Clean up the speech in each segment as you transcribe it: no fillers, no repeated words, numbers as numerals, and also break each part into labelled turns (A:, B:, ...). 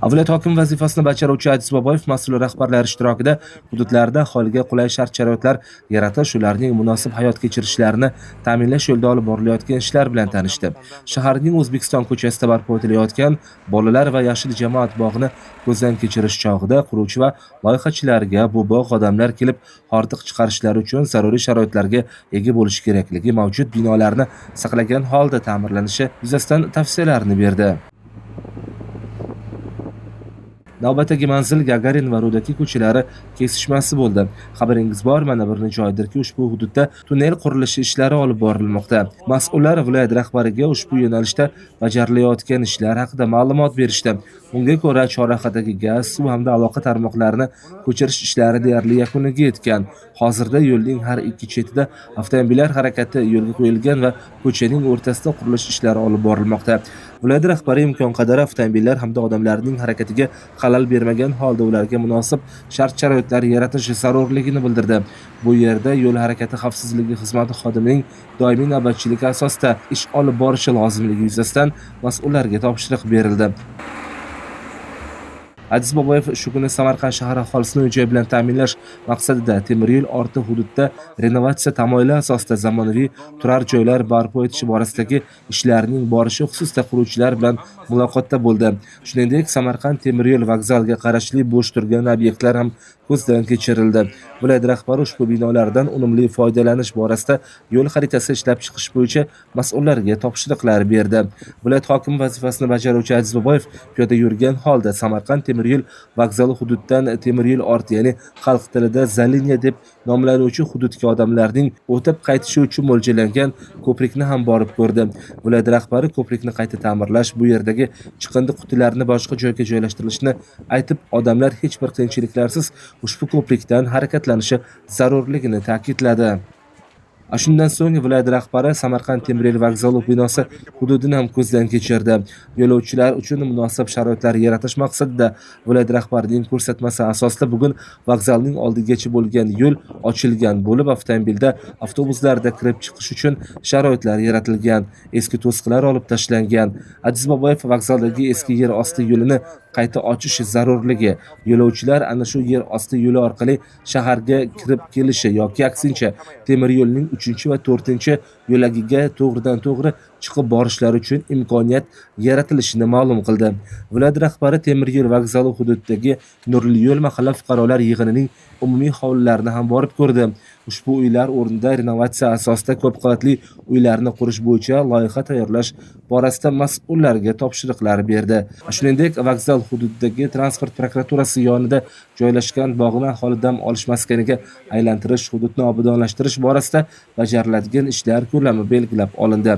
A: Viloyat hokimi vazifasini bajaruvchi Aziz Boboyev mas'ul rahbarlar ishtirokida hududlarda aholiga qulay shart-sharoitlar yaratish, ularning munosib hayot kechirishlarini ta'minlash yo'lida olib borilayotgan ishlar bilan tanishdi. Shaharning O'zbekiston ko'chasida barpo etilayotgan bolalar va yashil jamoat bog'ini ko'zdan kechirish chog'ida quruvchi va loyihachilarga bu bog' odamlar kelib hordiq chiqarishlari uchun zaruriy sharoitlarga ega bo'lishi kerakligi, mavjud binolarni saqlagan holda ta'mirlanishi yuzasidan tavsiyalarni berdi. Navbatdagi manzil Gagarin va Rudaki ko'chalari kesishmasi bo'ldi. Xabaringiz bor, mana bir necha oydirki ushbu hududda tunnel qurilishi ishlari olib borilmoqda. Mas'ullar viloyat rahbariga ushbu yo'nalishda bajarilayotgan ishlar haqida ma'lumot berishdi. Unga ko'ra, chorrahadagi gaz, suv hamda aloqa tarmoqlarini ko'chirish ishlari deyarli yakuniga yetgan. Hozirda yo'lning har ikki chetida avtomobillar harakati yo'lga qo'yilgan va ko'chaning o'rtasida qurilish ishlari olib borilmoqda. Viloyat rahbari imkon qadar avtomobillar hamda odamlarning harakatiga xalal bermagan holda ularga munosib shart-sharoitlar yaratish zarurligini bildirdi. Bu yerda yo'l harakati xavfsizligi xizmati xodimining doimiy navbatchiligi asosida ish olib borishi lozimligi yuzasidan mas'ullarga topshiriq berildi. Aziz Boboyev shu kuni Samarqand shahar aholisini uy-joy bilan ta'minlash maqsadida temir yo'l orti hududda renovatsiya tamoyili asosida zamonaviy turar joylar barpo etish borasidagi ishlarning borishi xususida quruvchilar bilan muloqotda bo'ldi. Shuningdek, Samarqand temir yo'l vokzaliga qarashli bo'sh turgan obyektlar ham ko'zdan kechirildi. Viloyat rahbari ushbu binolardan unumli foydalanish borasida yo'l xaritasi ishlab chiqish bo'yicha mas'ullarga topshiriqlar berdi. Viloyat hokimi vazifasini bajaruvchi Aziz Boboyev piyoda yurgan holda Samarqand temir yo'l vokzali hududidan temir yo'l orti, ya'ni xalq tilida Zalinya deb nomlanuvchi hududga odamlarning o'tib qaytishi uchun mo'ljallangan ko'prikni ham borib ko'rdi. Viloyat rahbari ko'prikni qayta ta'mirlash, bu yerdagi chiqindi qutilarini boshqa joyga joylashtirilishini aytib, odamlar hech bir qiyinchiliklarsiz ushbu ko'prikdan harakatlanishi zarurligini ta'kidladi. Shundan so'ng viloyat rahbari Samarqand temir yo'l vokzali binosi hududini ham ko'zdan kechirdi. Yo'lovchilar uchun munosib sharoitlar yaratish maqsadida viloyat rahbarining ko'rsatmasi asosida bugun vokzalning oldigacha bo'lgan yo'l ochilgan bo'lib, avtomobilda, avtobuslarda kirib chiqish uchun sharoitlar yaratilgan, eski to'siqlar olib tashlangan. Aziz Boboyev vokzaldagi eski yer osti yo'lini qayta ochish zarurligi, yo'lovchilar ana shu yer osti yo'li orqali shaharga kirib kelishi yoki aksincha temir yo'lning 3 va 4 yo'lagiga to'g'ridan-to'g'ri chiqib borishlari uchun imkoniyat yaratilishini ma'lum qildi. Viloyat rahbari temir yo'l vokzali hududidagi Nurli yo'l mahalla fuqarolar yig'inining umumiy hovlilarini ham borib ko'rdi. Ushbu uylar o'rnida renovatsiya asosida ko'p qavatli uylarni qurish bo'yicha loyiha tayyorlash borasida mas'ullarga topshiriqlar berdi. Shuningdek, vokzal hududidagi transport prokuraturasi yonida joylashgan bog'ni aholi dam olish maskaniga aylantirish, hududni obodonlashtirish borasida bajariladigan ishlar ko'lami belgilab olindi.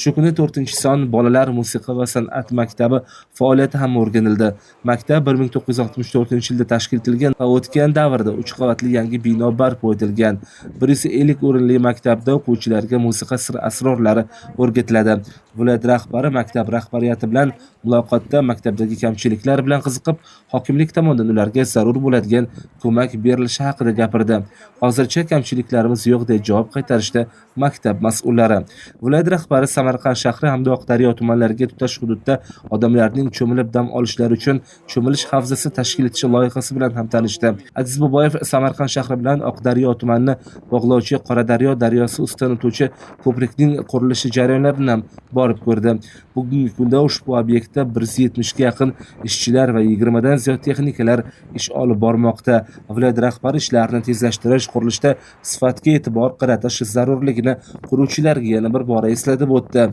A: Shu kuni 4-son bolalar musiqa va san'at maktabi faoliyati ham o'rganildi. Maktab 1964-yilda tashkil etilgan va o'tgan davrda 3 qavatli yangi bino barpo etilgan. 150 o'rinli maktabda o'quvchilarga musiqa sir-asrorlari o'rgatiladi. Viloyat rahbari maktab rahbariyati bilan muloqotda maktabdagi kamchiliklar bilan qiziqib, hokimlik tomonidan ularga zarur bo'ladigan ko'mak berilishi haqida gapirdi. Hozircha kamchiliklarimiz yo'q deb javob qaytarishdi maktab mas'ullari. Viloyat rahbari Samarqand shahri hamda Oqdaryo tumanlariga tutash hududda odamlarning cho'milib dam olishlari uchun cho'milish havzasi tashkil etish loyihasi bilan ham tanishdi. Aziz Boboyev Samarqand shahri bilan Oqdaryo tumanini bog'lovchi Qoradaryo daryosi ustidan o'tuvchi ko'prikning qurilishi jarayonlarini ham borib ko'rdi. Bugungi kunda ushbu obyektda 170 ga yaqin ishchilar va 20 dan ziyod texnikalar ish olib bormoqda. Viloyat rahbari ishlarni tezlashtirish, qurilishda sifatga e'tibor qaratish zarurligini quruvchilarga yana bir bora eslatib o'tdi.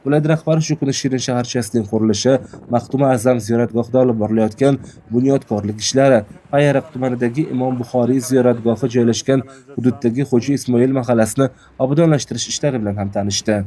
A: Viloyat rahbari shu kuni Shirin shaharchasining qurilishi, Maxtuma Azam ziyoratgohida olib borilayotgan bunyodkorlik ishlari, Payariq tumanidagi Imom Buxoriy ziyoratgohi joylashgan hududdagi Xo'ja Ismoil mahallasini obodonlashtirish ishlari bilan ham tanishdi.